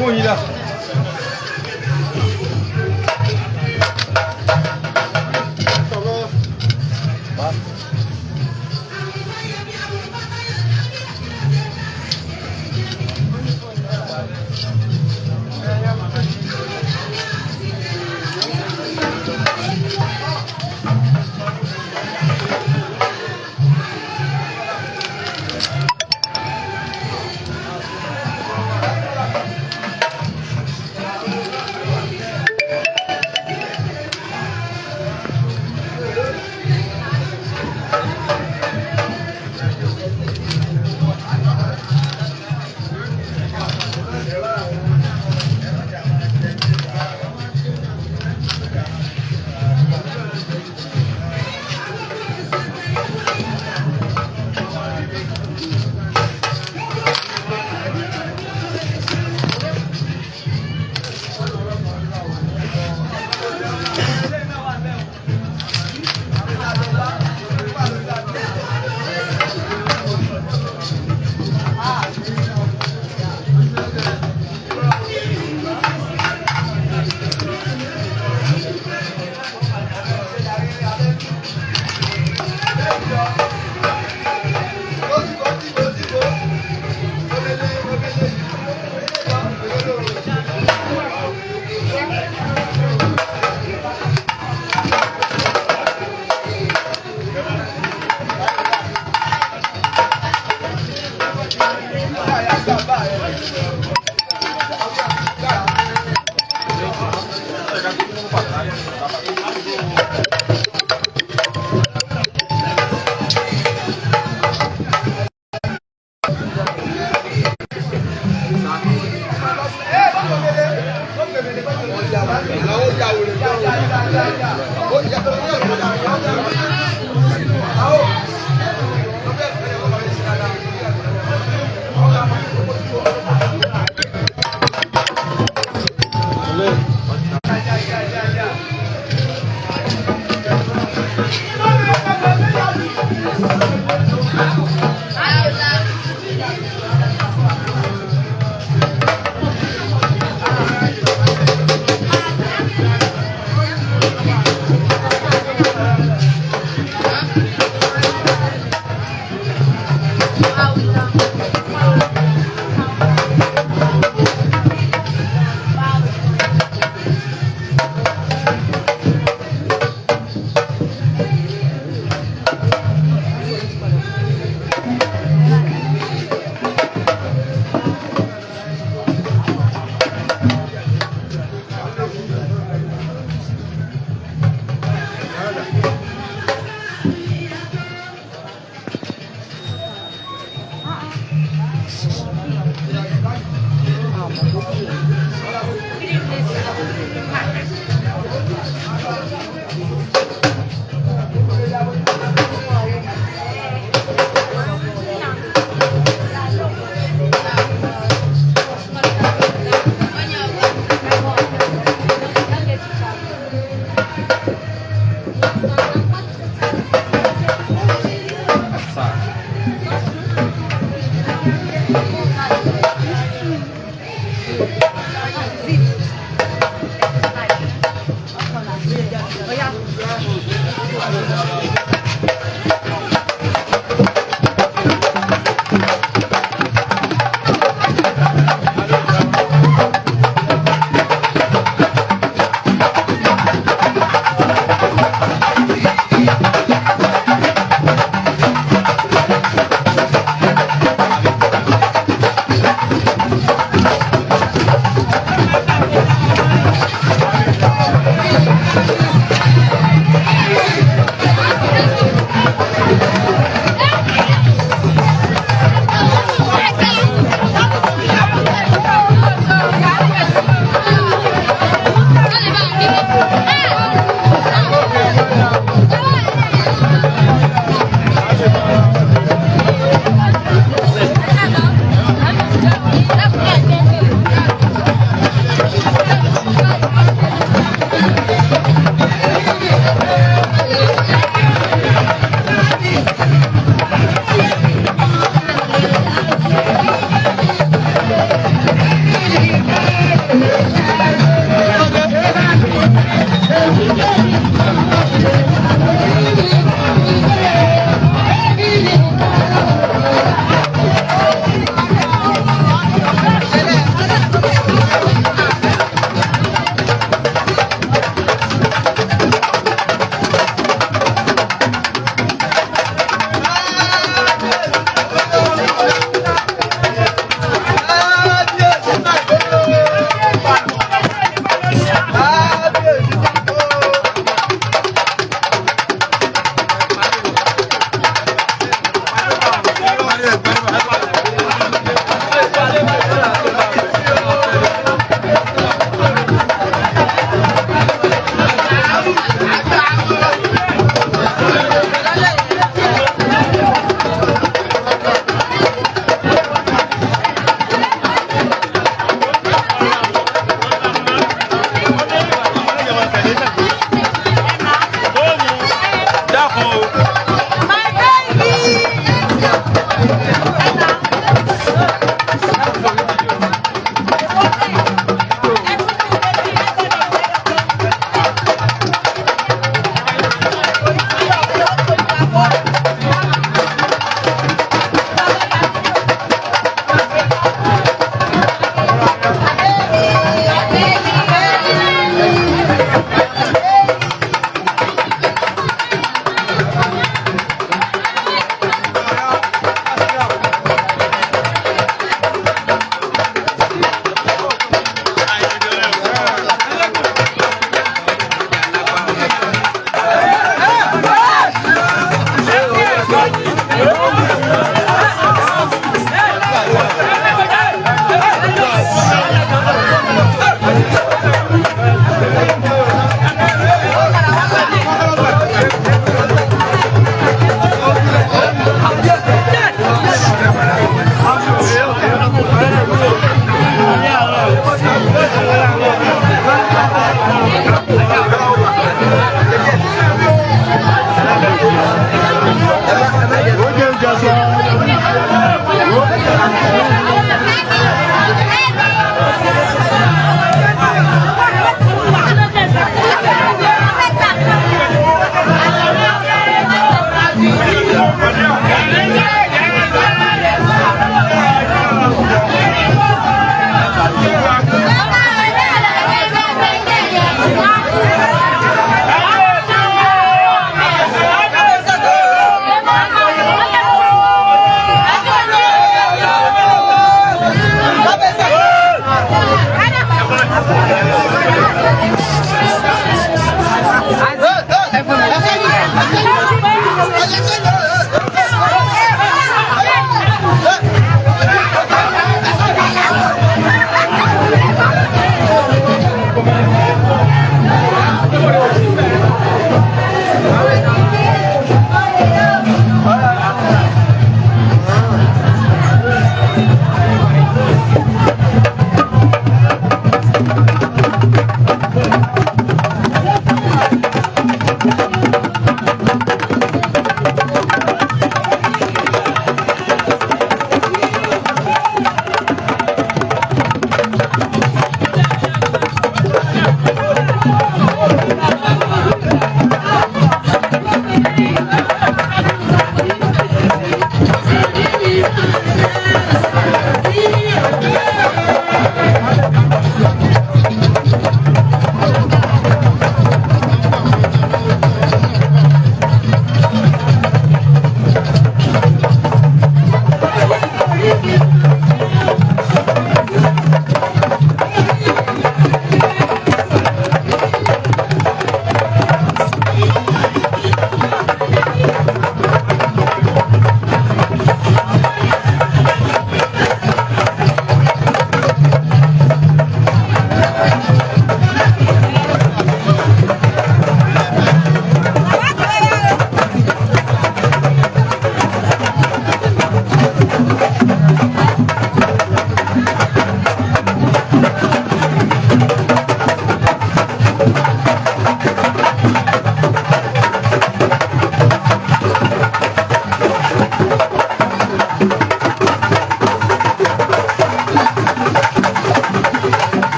bon, il a.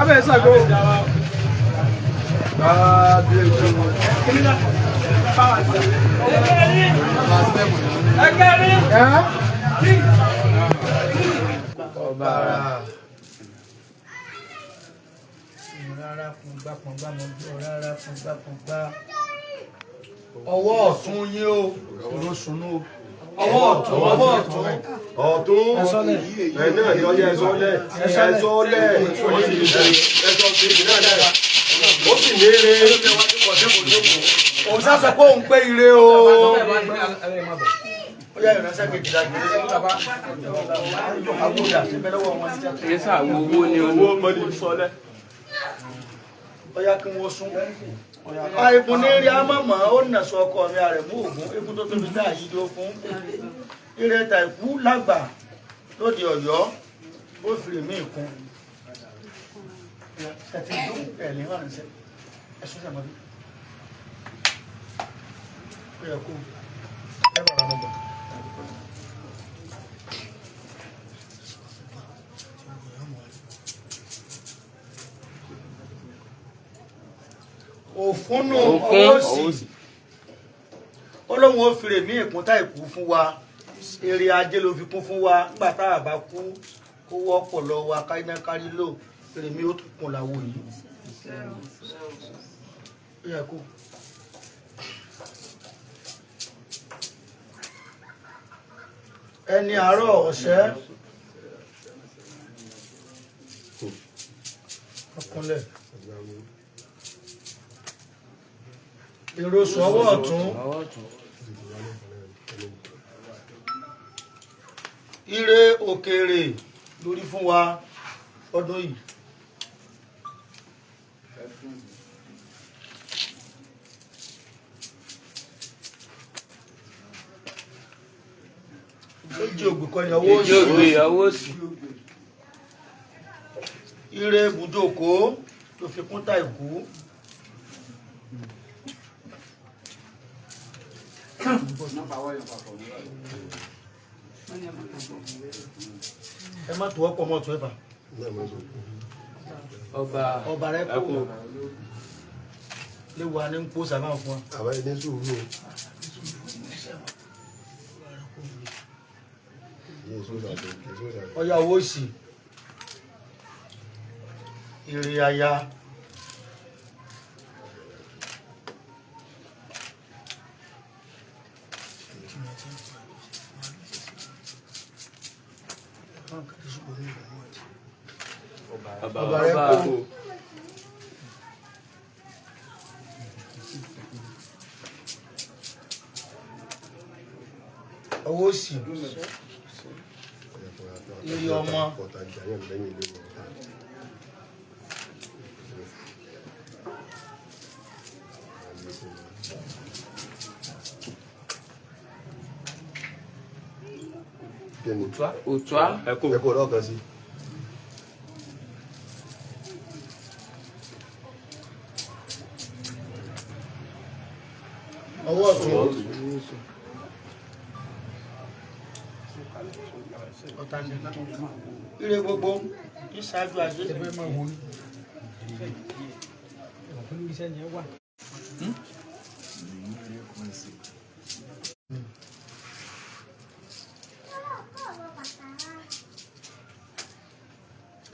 kábíyèsí àgbo. Ọwọ́ ọ̀tún yín o, olóṣùnú o. Ọwọ́ ọ̀tún, ọwọ́ ọ̀tún. Ọ̀tún ẹ̀ náà ni ọyẹ ẹ̀sọ́lẹ̀ ẹ̀sọ́lẹ̀ ó sì ní ire. Òun sá sọ pé òun pé ire o. Ó yá ìránṣẹ́ kejì lágbèrè sí bàbá. Àbúdà sí bẹ́ẹ̀ lọ́wọ́ wọn ní Kìí sàwọ̀ owó ni Owó mọ́ni sọ́lẹ̀. ó yá kí wọ́n sún. Àìkún ní rí àmọ́mọ́ ó nà sọ ọkọ mi àrẹ̀mú ògún ikú tó tóbi dá yìí ló fún. Ire tàìkú lágbà lóde Ọ̀yọ́ ó fi mí kún. Ṣètì dùn ẹ̀ ní wọ́n ṣe ẹ̀sùn sàmọ́bí. Ó yẹ kó ẹ bàbá mọ́ bọ̀. Òfúnnù ọwọ́ òsì Ọlọ́run ó fi rèmí ìkúntà ìkú fún wa èrè ajé ló fi kún fún wa nígbà tá a bá kú kó wọ́pọ̀ lọ wa káyínà kárí lò rèmí ó tún kùn láwo yìí ó yẹ kó. Ẹni àárọ̀ ọ̀sẹ́ ọkùnlẹ̀ èrò sọ́wọ́ ọ̀tún ire òkèèrè lórí fún wa ọdún yìí. Méjì ògbìkọ́ ni ọwọ́ òsì. Ire ibùdókò tó fi kún tà ìkú. Ẹ má tó ọ̀pọ̀ mọ́ tó ẹ̀fà. Ọba rẹ̀ kú. Léwu a ní ń pò sàmà fún wa. Àbáyé ní sùúrù. Ọya owó sí ire aya ọba rẹ̀ kó owó sí ire ọmọ òtúá ẹ̀kọ́ lọ́kàn sí. ọwọ́ ọ̀tún ire gbogbo ìṣáájú àjẹ́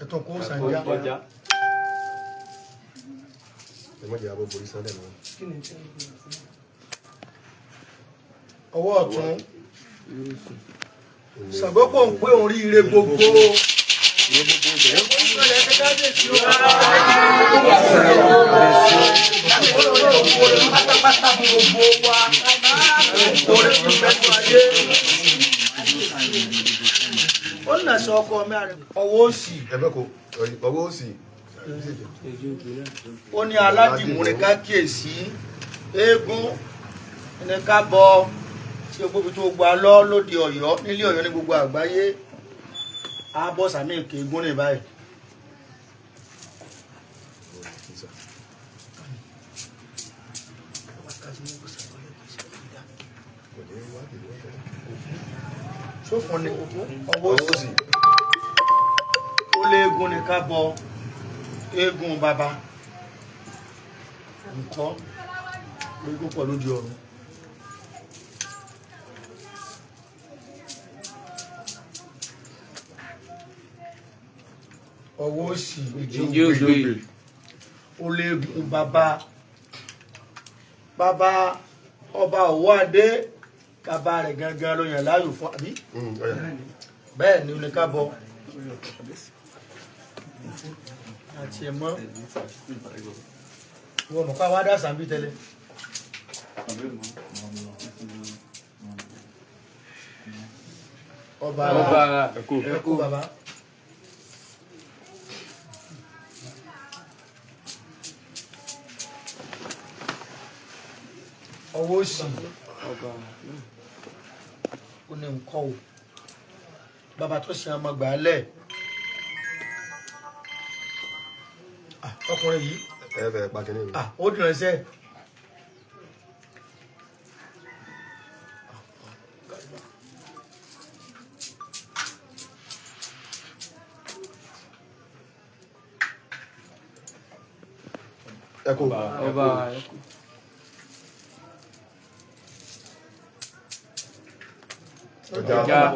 ẹ̀tọ́ kó sànjá ẹ̀mọ́jẹ̀ àbọ̀ borí sálẹ̀ náà. ọwọ́ ọ̀tún ṣàgbọ́pọ̀ ń pé orí ire gbogbo ó nà sọ ọkọ mẹ́rin ọwọ́ òsì ẹ̀bẹ́kọ̀ ọwọ́ òsì ó ní aládìmúrin ká kíyèsí eégún ní ká bọ tí gbogbo tó gba lọ lóde Ọ̀yọ́ nílé Ọ̀yọ́ ní gbogbo àgbáyé á bọ́ sàmì èké eégún ní báyìí. sófin ní ọwọ́ òsì ó léegun ní ká bọ eégún bàbá nǹkan eégún pọ̀ lóde ọ̀run. ọwọ́ òsì ìjì ògbè ó léegun bàbá ọba Ọ̀wọ́ adé bàbá rẹ̀ gangan ló yàn láàyò fún àbí bẹ́ẹ̀ ni oníkábọ̀ àti ẹ̀mọ́ wọ́n mọ̀ ká wá dá sàbí tẹ́lẹ̀ ọba ẹ̀kú bàbá ọwọ́ òsì ó ní nǹkan o bàbá tó ṣe ọmọ gbà á lẹ̀ ọkùnrin yìí ó dùn ẹsẹ̀ ẹkú ọba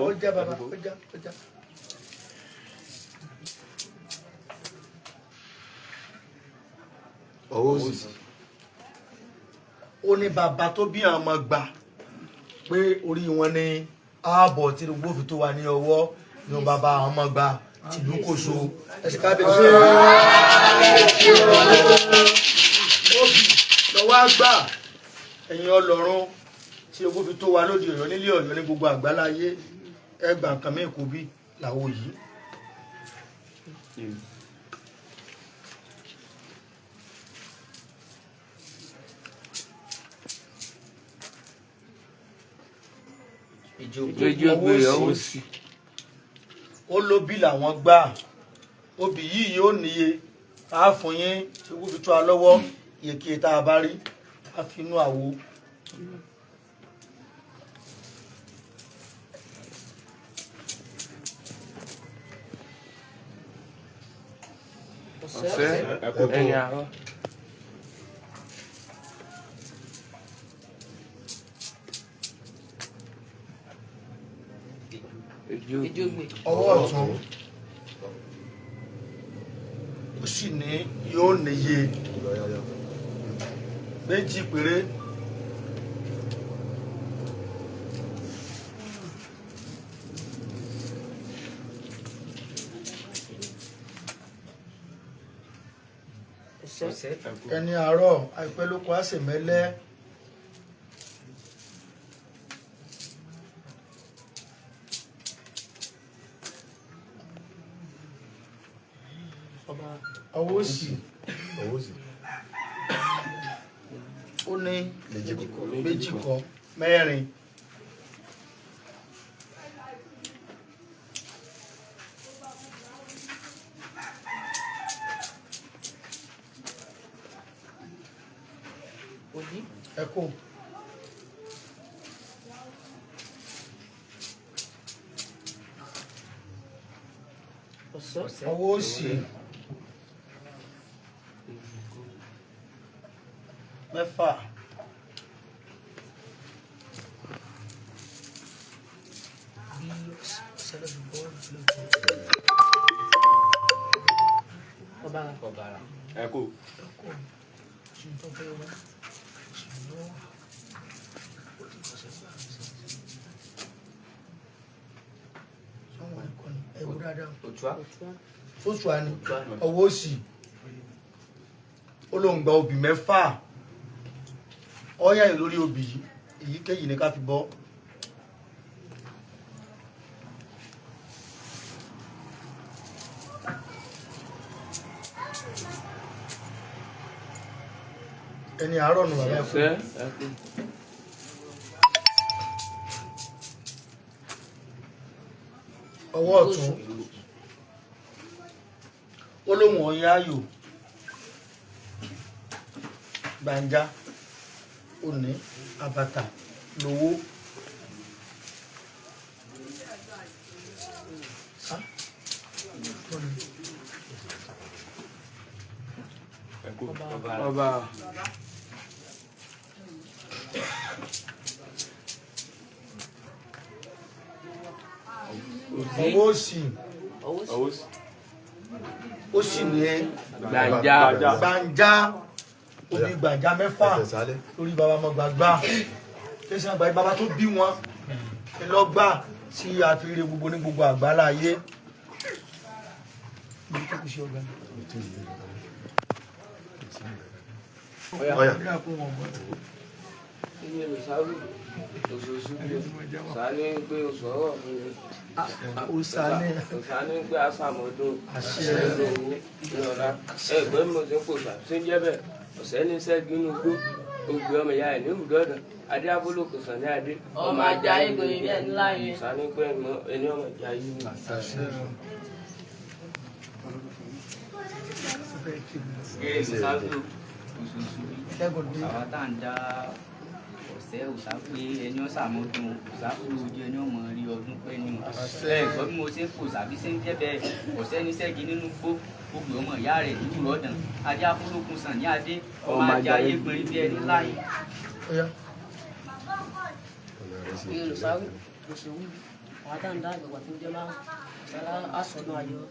ọjà bàbá ọjà. ọwọ́ òsì ó ní bàbá tó bí àwọn ọmọ gbà pé orí wọn ní ààbọ̀ tí gbogbo fi tó wà ní ọwọ́ ní bàbá àwọn ọmọ gbà tìlú kò so ẹsẹ̀ kábíyèsí òbí lọ́wọ́ àgbà ẹ̀yin ọlọ́run tí gbogbo fi tó wà lóde Ọ̀yọ́ nílé Ọ̀yọ́ ní gbogbo àgbáláyé ẹgbà nǹkan mẹ́kù bí làwọ̀ yìí. ó lóbi làwọn gbà obì yìí yóò níye á fún yín tí ó fi tó a lọ́wọ́ iyekíye tá a bá rí á fi inú àwo. ẹni àárọ̀. ọwọ́ ọ̀tún ó sì ní yóò níye méjì péré. ẹni àárọ̀ àìpẹ́ ló kọ àṣemẹ́lẹ́. ọwọ́ òsì ó ní méjì kọ mẹ́rin. ẹ̀kú ọwọ́ òsì mẹ́fà ẹkú sóṣùá ni ọwọ́ òsì ó lóun gba obì mẹ́fà ọ̀yà lórí obì yìí èyíkéyìí ni ká fi bọ́. ẹni àárọ̀ nù bàbá ẹ̀kọ́. ọwọ́ ọ̀tún ó lóun ọ̀yà ayò gbàǹjà òní àbàtà lówó. ọba. ọwọ́ òsì ó sì ní gbàǹjà orí gbàǹjà mẹ́fà lórí bàbá ọmọ gbàgbà tẹsán àgbáyé bàbá tó bí wọn ẹ lọ gbà sí àfihàn gbogbo ní gbogbo àgbálá ayé. Sani pé oṣù ọwọ́ mi ni. Sani pé aṣàmọ́dún ìrọ̀lá. Ẹgbẹ́ mi ti ń pò ṣe ń jẹ́ bẹ́ẹ̀. Ọ̀sẹ̀ ní sẹ́gun inú gbó. Gbogbo ọmọ ìyá ẹ̀ ní ìbùdókàn. Adé Abólókò sàn ní Adé. Ọmọ ajá ìgò yìí ẹ̀ ńlá yẹn. Sani pé ẹni ọmọ ìjà yìí ni. Àwọn tá à ń dá ọ̀sẹ̀ òṣà pé ẹni ó ṣàmọ́dún òṣà fún ojú ẹni ọmọ rí ọdún pẹ́ ní wọn. Ẹ̀gbọ́n bí mo ṣe ń pò sàbí ṣe ń jẹ́ bẹ́ẹ̀ ọ̀sẹ̀ ní ṣẹ́gi nínú gbó gbogbo ọmọ ìyá rẹ̀ ní ìrọ̀dàn Adé Abólókun sàn ní Adé ọmọ ajá ayé gbẹ̀rín bí ẹni láyé. Olùsáwí òṣèwú àwọn tá à ń dá àgbẹ̀wà tó jẹ́ máa ṣàlá àsọdún ayọ̀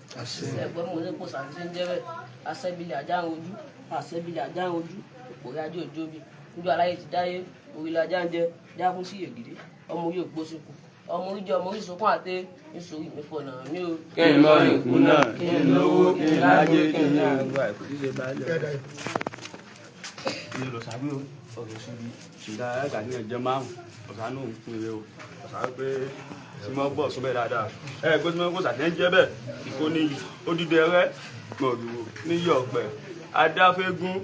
ẹ̀gbọ́n mi ò ní kó sàbí ṣe ń jẹ́ bẹ́ẹ̀ àṣẹ́bílẹ̀ ajá ń ojú àṣẹ́bílẹ̀ ajá ń ojú òpòrí ajé òjò bí níjọ aláyé ti dáyé orílẹ̀ ajá ń jẹ jákún sí ègìdì ọmọ orí òpó sókù ọmọ orí jẹ ọmọ orí sókún àti nítorí ìmẹ́fọ̀nà mi ò. Kí n lọ ìkú náà kí n lówó kí n lájé kí n ní àgbà ìkúdíje báyìí. Ilé olùsàgbé ọ̀rọ̀ síbi ṣùgbọ́n àgbàdo ẹ̀jẹ̀ márùn-ún ọ̀sán náà ń pín ire o ọ̀sán pé tí wọ́n bọ̀ súnmọ́ dáadáa gbé tí wọ́n kó sàtẹ́ ń jẹ́ bẹ́ẹ̀ ìkóníyì odidi ẹrẹ́ mọ̀lúwo níyì ọ̀pẹ adáfẹ́gún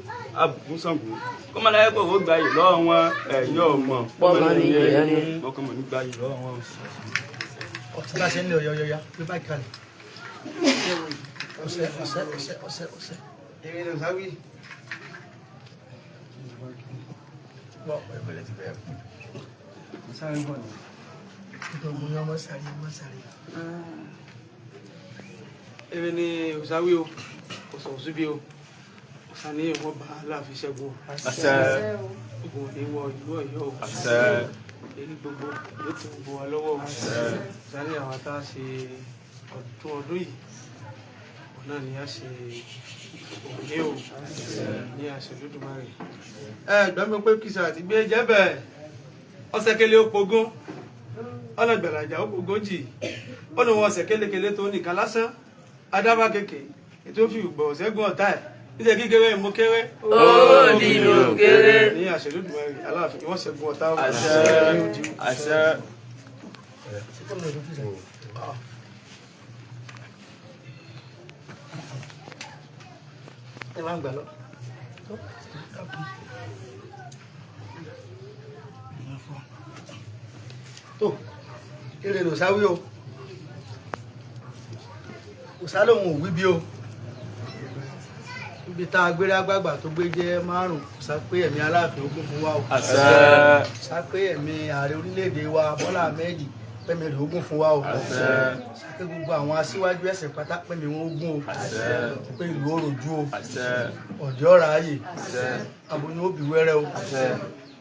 abùkún Ṣàngó kọ́mọdé ẹ̀pọ̀ ó gba yìí lọ́wọ́ wọn ẹ̀yọ́ ọmọ mọ́kànmọ́ ní gba yìí lọ́wọ́ wọn. ọtí bá ṣe ń lé ọyọyọya pé báyìí kalẹ̀ ọ̀sẹ̀ eré ló sáwí. Sáré bọ̀ ní. Ìgbọ̀nmù ni ọmọ sáré. Ebe ni òsáwí o, òsòsúbí o, òsà ní ìwọ̀n bá láàfin ṣẹ́gun. Àṣẹ. Ogun ò ní wọ ìlú Ọ̀yọ́ o. Àṣẹ. Èyí gbogbo ló tún bọ̀ wá lọ́wọ́ o. Òsà ní àwọn tá a ṣe ọdún yìí, òun náà ni a ṣe òní o, ní àṣẹ Olódùmarè. Gbọ́n mi pé kìsà àti gbé jẹ́ bẹ́ẹ̀. Ọ̀sẹ̀kẹ̀lẹ̀ òpógún ọ̀nà gbẹ̀ràjà òpógójì ọ̀nà wọn ọ̀sẹ̀ kélekèlé tó nìkan lásán adábá kéèké ètò fi ìgbọ̀ ṣẹ́gun ọ̀tá ẹ̀ níṣẹ́ kékeré mú kéré ó dìlù kéré. ní àṣẹ Olódùmarè Aláàfin wọ́n ṣẹ́gun ọ̀tá wọn. Àṣẹ. Ẹ máa ń gbà lọ. Tó eré lò sáwí o òsá lòun ò wí bí o ibi tá a gbére agbágbà tó gbé jẹ́ márùn òsá pé ẹ̀mí Aláàfin ogún fún wa o òsá pé ẹ̀mí ààrẹ orílẹ̀-èdè wa Bọ́lá Ahmed pẹ̀mí rẹ̀ ogún fún wa o òsá pé gbogbo àwọn aṣíwájú ẹ̀sìn pátá pẹ̀mí wọn ogún o pé ìlú òròjú o ọ̀dẹ́ ọ̀rọ̀ ayè aboyún òbí wẹ́rẹ́ o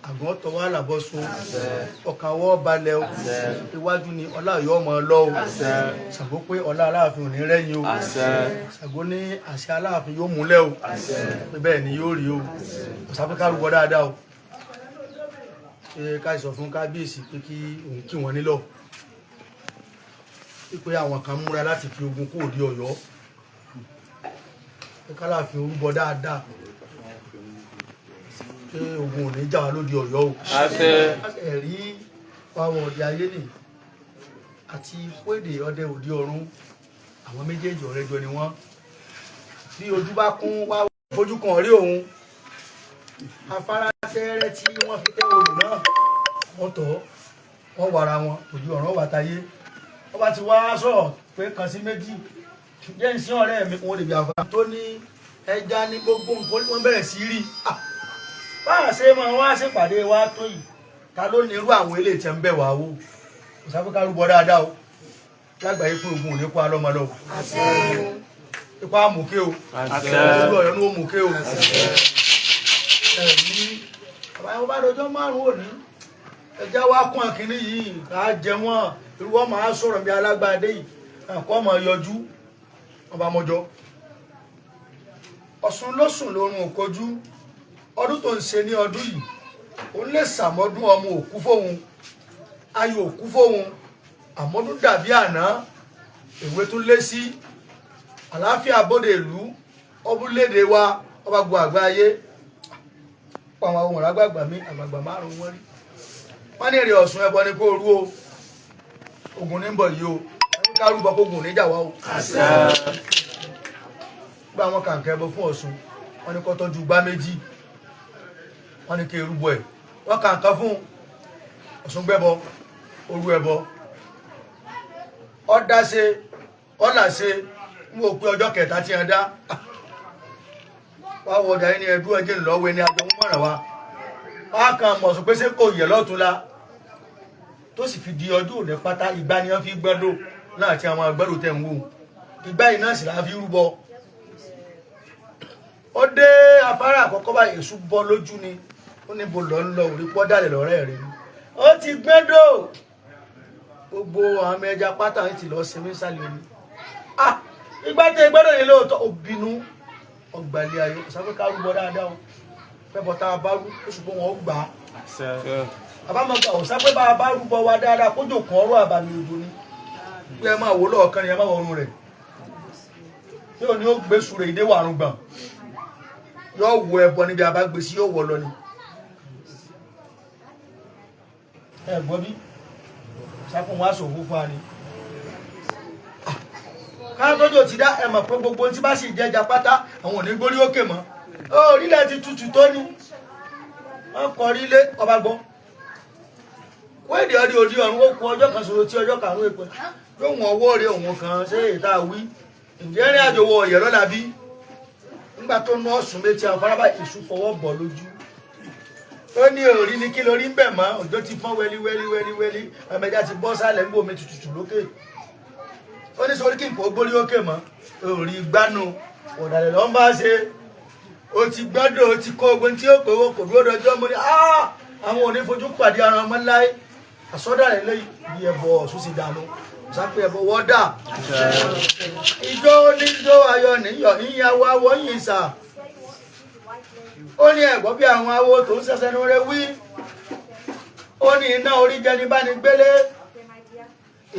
àgbọn tọwọ́ àlàbọ̀sùn ọkàn wọ́ balẹ̀ o iwájú ni ọlá Ọ̀yọ́ ọmọ lọ o Ṣàngó pé ọlá Aláàfin ò ní rẹ́yìn o Ṣàngó ní àṣẹ Aláàfin yóò múlẹ̀ o pé bẹ́ẹ̀ ni yóò rí o ọ̀sàpẹ́ ká rúbọ dáadáa o ṣe ká sọ fún kábíyèsí pé kí òun kí wọn nílọ pé àwọn kan múra láti fi ogun kó òde Ọ̀yọ́ pé k'Aláàfin orúbọ dáadáa pé ogun ò ní jà wá lóde Ọ̀yọ́ o. Ẹ̀rí pàwọ̀ ọ̀dẹ ayé nì àti fúèdè ọdẹ òde ọ̀run àwọn méjèèjì ọ̀rẹ́ jọ ni wọ́n. Bí ojú bá kún wá fojú kan rí òun afárá tẹ́rẹ́ tí wọ́n fi tẹ́ olù náà wọ́n tọ́ wọ́n wàrà wọn òjú ọ̀run wà táyé wọ́n bá ti wá sọ̀rọ̀ pé kan sí méjì jẹ́ ìsín ọ̀rẹ́ mi wọ́n lè bí àfárá tó ní ẹja ní gbogbo nǹkan wọ́n bẹ̀rẹ̀ sí rí báà ṣe máa wá ṣèpàdé wa tó yìí ta ló ní irú àwọn eléyìí tí ń bẹ̀ wá wò kò sáfẹ́ ká rúbọ dáadáa o lágbàáyé pé ogun ò ní kó alọ́mọ lọ ipa amòkè o ìlú Ọ̀yọ́ ní òmòkè o ẹ̀mí àbáyọ bá dọjọ́ márùn-ún òní ẹja wá kún àkíní yìí ká jẹ wọn irú wọn máa sọ̀rọ̀ bí alágbádé yìí kọ́ ọmọ yọjú ọba mọ́jọ́ Ọ̀ṣun ló sùn lórun òkojú ọdún tó ń ṣe ní ọdún yìí òun lè sàmọ́dún ọmọ òkú fóun ayò òkú fóun àmọ́dún dàbí àná èwe tún lé sí àlàáfíà bóde ìlú ọbúlédè wa ọba gbọ́ àgbáyé pa àwọn ohun àgbàgbà mi àgbàgbà márùn wọn rí wọn ní èrè Ọ̀ṣun ẹbọ ni kó rú o ogun ní ń bọ̀ yìí o ká rúbọ kógun níjà wá o gba àwọn kàǹkà ẹbọ fún Ọ̀ṣun wọn ní kó tọ́jú gbá méjì wọn ní kí erúbọ ẹ wọn kàǹkà fún Ọ̀ṣun gbẹbọ orú ẹbọ ọdá ṣe ọlà ṣe ń wò pé ọjọ́ kẹta tí a dá wá wọ ọjà yìí ní ẹdú ẹjẹ ńlọwẹ ní àjọ mọ̀ràn wa wá kan mọ̀ sọ pé ṣé kò yẹ lọ́túnla tó sì fi di ọdún òní pátá ìgbà ni wọ́n fi gbọ́dọ̀ náà tí àwọn agbẹ́rù tẹ̀ ń wò ìgbà yìí náà sì láà fi rúbọ ó dé afárá àkọ́kọ́ bá èṣù bọ́ lójú ni ó ní bo lọ ń lọ òrí pọ́ dálẹ̀ lọ́rẹ́ rẹ̀ ni ó ti gbẹ́dọ̀ gbogbo àwọn ọmọ ẹja pátá yìí ti lọ sinmi sálẹ̀ omi ìgbà tẹ gbọ́dọ̀ yẹn lóòótọ́ òbínú ọgbàlẹ̀ ayé ìsáfẹ́ ká rúbọ dáadáa o pẹ́bọ̀ tá a bá rú oṣù pé wọ́n gbà á àbámọ́gbà òsápẹ́ bá a bá rúbọ wa dáadáa kójò kan ọ̀rọ̀ àbàmì òjò ni pé ẹ máa wò lọ́ọ̀kan ni ẹ máa wọ̀run rẹ̀ tí ò ní ó gbé sùúrù ìdé wàrùn gbọ̀n yóò wọ ẹbọ níbi àbágbé sí yóò wọ lọ ni ẹ gbọ́ bí sákùn wá sòfò fún wa ni káàtọ́jọ́ ti dá ẹ̀mọ̀ pé gbogbo tí bá sì jẹjà pátá àwọn òní gbórí òkè mọ́ orílẹ̀ ti tutù tó ní wọ́n kọ orílẹ̀ ọba gbọ́ wéèdè ọdí òdi ọ̀run ó kú ọjọ́ kan ṣoṣo tí ọjọ́ karùn-ún èpè lóhun ọwọ́ rẹ̀ òun kan ṣe ìta wí ǹjẹ́ rìn àjò wọ Ọ̀yẹ́ lọ́la bí nígbà tó ná Ọ̀ṣun létí àfarabá èṣù fọwọ́ bọ̀ lójú ó ní òrí ni kí lórí ń bẹ̀ mọ́ òjò ti fọ́n wẹ́lí ẹ̀mẹ́jà ti bọ́ sálẹ̀ ń gbòmí tutù lókè ó ní sórí kí n kò gbórí òkè mọ́ orí gbánu ọ̀dàlẹ̀ lọ́n bá ṣe ó ti gbọ́dọ̀ ó ti kó ogun tí ó pè wọ́n kò dúró dọjọ́ mọ́ ní àwọn òní fojú pàdé ara ọmọ láì àsọdàlẹ̀ lẹ́yìn bí ẹbọ Ọ̀ṣun sì dànù sápẹ́ ẹbọ wọ́dà ìjọ oníjó ayọ̀ níyọ̀ níyàwó awọ yìí sà ó ní ẹ̀gbọ́n bí àwọn awo tó ń ṣẹ̀ṣẹ̀ ní rẹ wí ó ní iná orí jẹni bá ní gbélé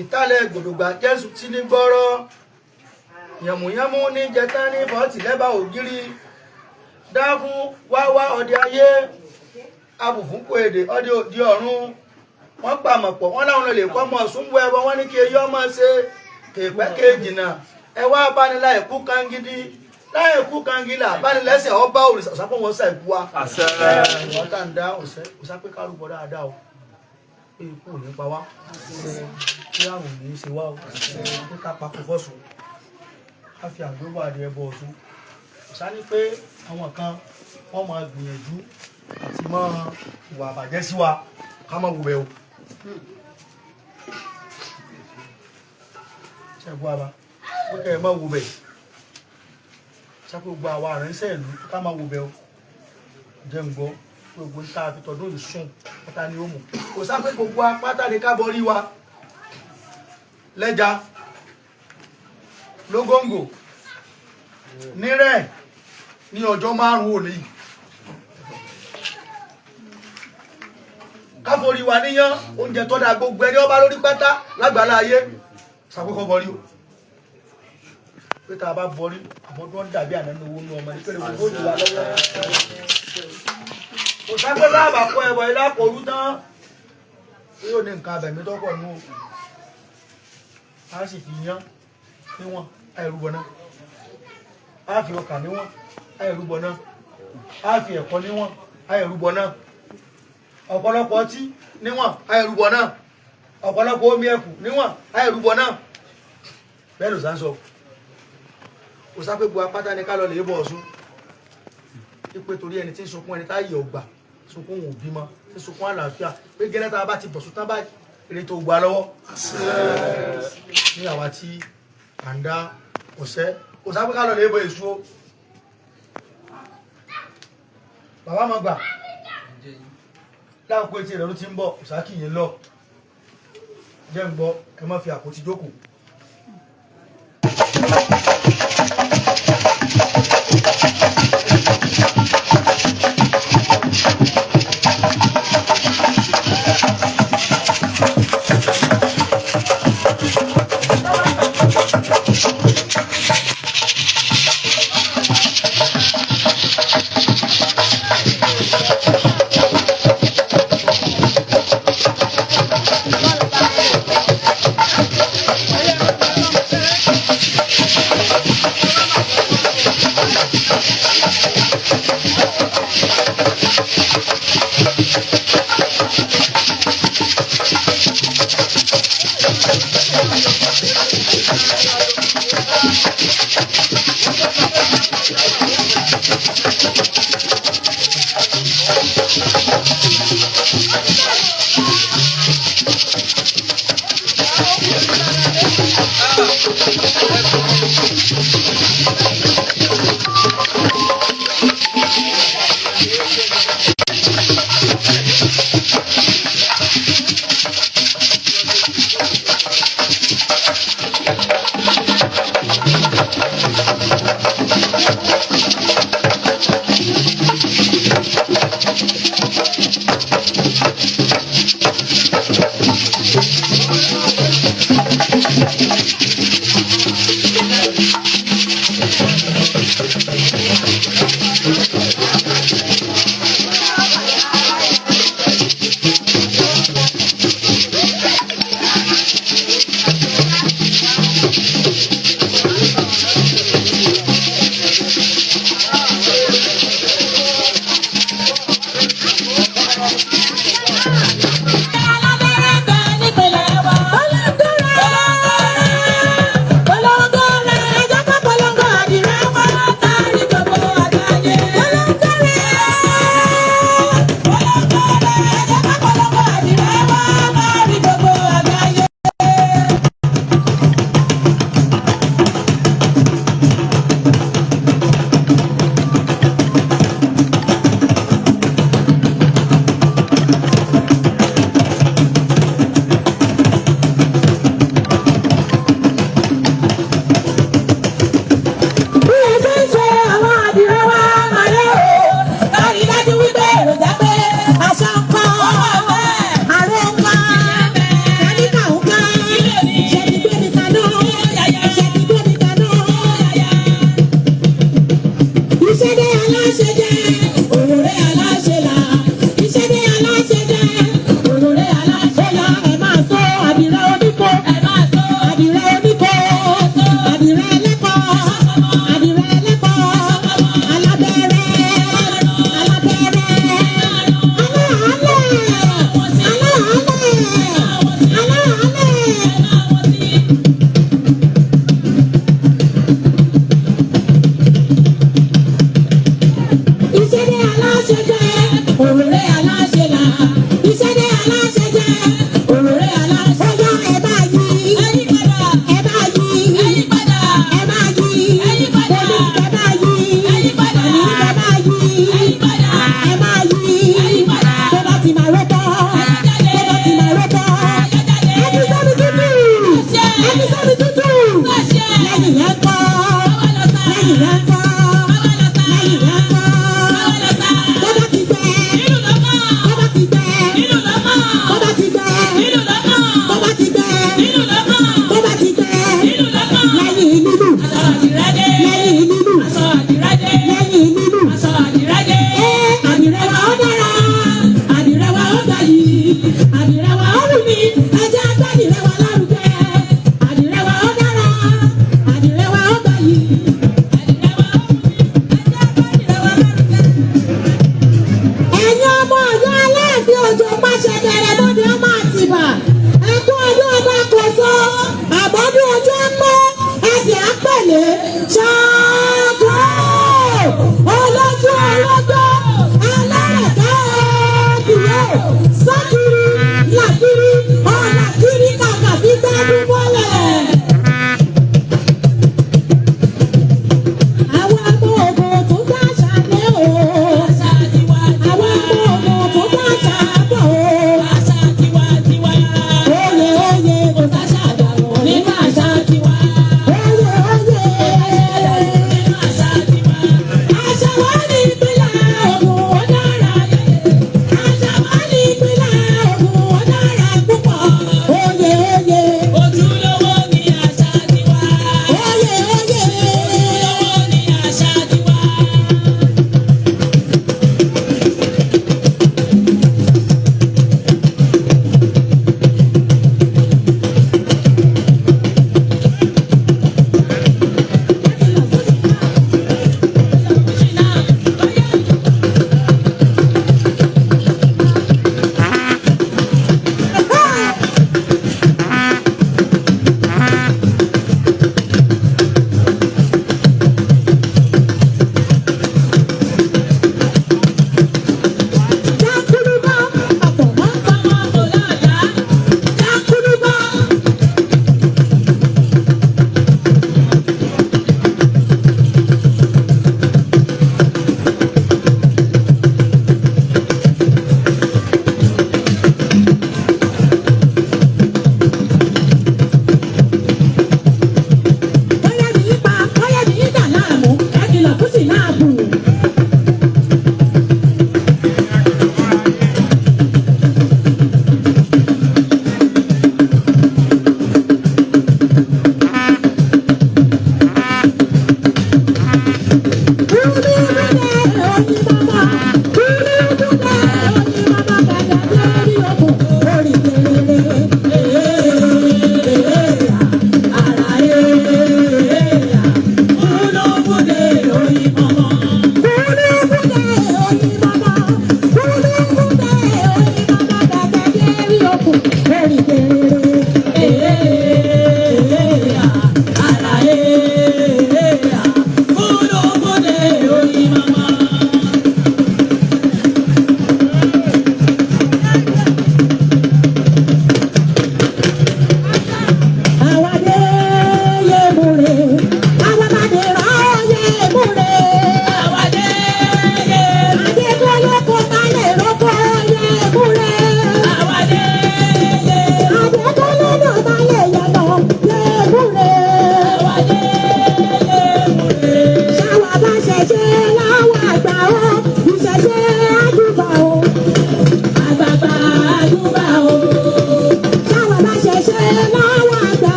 ìtàlẹ̀ gbòdògbà Jésù tí ní gbọ́rọ̀ yàmùyàmù ní jẹta ní fọ́tì lẹ́bà ògiri dáfún wáwá ọdẹ ayé abùfúnkù èdè ọdẹ òdi ọ̀run wọ́n pàmọ̀pọ̀ wọ́n láwọn lè kọ́ mọ̀ súnmù ẹbọ wọ́n ní kí eyọ́ mọ̀ ṣe kèpẹ́ kéjìnà ẹwà abánilá ẹ̀kú kangidi láyé ẹ̀kú kangidi àbánilẹ́sẹ̀ ọba òrìṣà sápọ̀ wọn sà ìkú wa wọ́n tà ń dá òsápẹ́ kárùbọ̀ dáadáa o pé ikú ò ní pa wá kí àrùn ní í ṣe wá o pé ká papò fọ́sùn ká fi àgbébọ̀ adé ẹbọ Ọ̀ṣun ṣá ní pé àwọn kan wọ́n máa gbìyànjú àti mọ ìwà àbàjẹ́ sí wa ká má wù bẹ́ o ṣẹ́gun àbá pé kẹ́ ẹ má wù bẹ́ ṣáà pé gbogbo àwa àrẹ́sẹ̀ ìlú ká má wù bẹ́ o jẹ́ ń gbọ́ gbogbo ní káà fi tọdún ìsún pátá ní òmù kò sáfẹ́ gbogbo apátá ní kábọ̀ rí wa lẹ́ja lógóńgò nírẹ̀ ní ọjọ́ márùn-ún òní káforí wa níyàn oúnjẹ tó dá gbogbo ẹni ọba lórí pátá lágbàlá ayé sàkókò bọ̀rí o pé tá a bá bọ̀rí àbọ̀dún dàbí ànánú owó ní ọmọ ní pẹ̀lú gbogbo òjò wa lọ́wọ́ kò sáfẹ́ láàbà kọ́ ẹ̀wọ̀ ilá kòrú tán yóò ní nǹkan abẹ̀mí tó pọ̀ nù a sì fi yán níwọ̀n àìrúbọ náà a fi ọkà níwọ̀n àìrúbọ náà a fi ẹ̀kọ́ níwọ̀n àìrúbọ náà ọ̀pọ̀lọpọ̀ ọtí níwọ̀n àìrúbọ náà ọ̀pọ̀lọpọ̀ omi ẹ̀kù níwọ̀n àìrúbọ náà bẹ́ẹ̀ ló sáńsọ kò sáfẹ́ bu apáta ní ká lọ lè bọ̀ Ọ̀ṣun ipe torí ẹni tí ń sunkún ẹni táyé ọgbà sunkún òun bímọ tí sunkún àlàáfíà pé gẹ́lẹ́ tá a bá ti bọ̀ sùn tán báyìí eré tó gbà lọ́wọ́ ní àwa tí à ń dá ọ̀sẹ́ kò sábẹ́ ká lọ lè bọ èso bàbá máa gbà láàpọ̀ etí rẹ̀ ló ti ń bọ̀ òsákì yìí lọ jẹ́ ń gbọ́ ẹ má fi àpótí jókòó.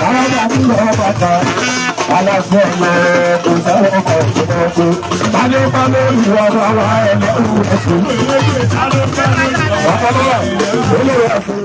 Araba ń lọ bàtà. Aláfẹ́ lọ kò sẹ́wọ̀n ọmọ ìṣúná tó. Tani bá lórí ọmọ wa ẹlẹ́rù ẹ̀sìn. Ọ̀pọ̀lọpọ̀ olórí ẹ̀fọ́.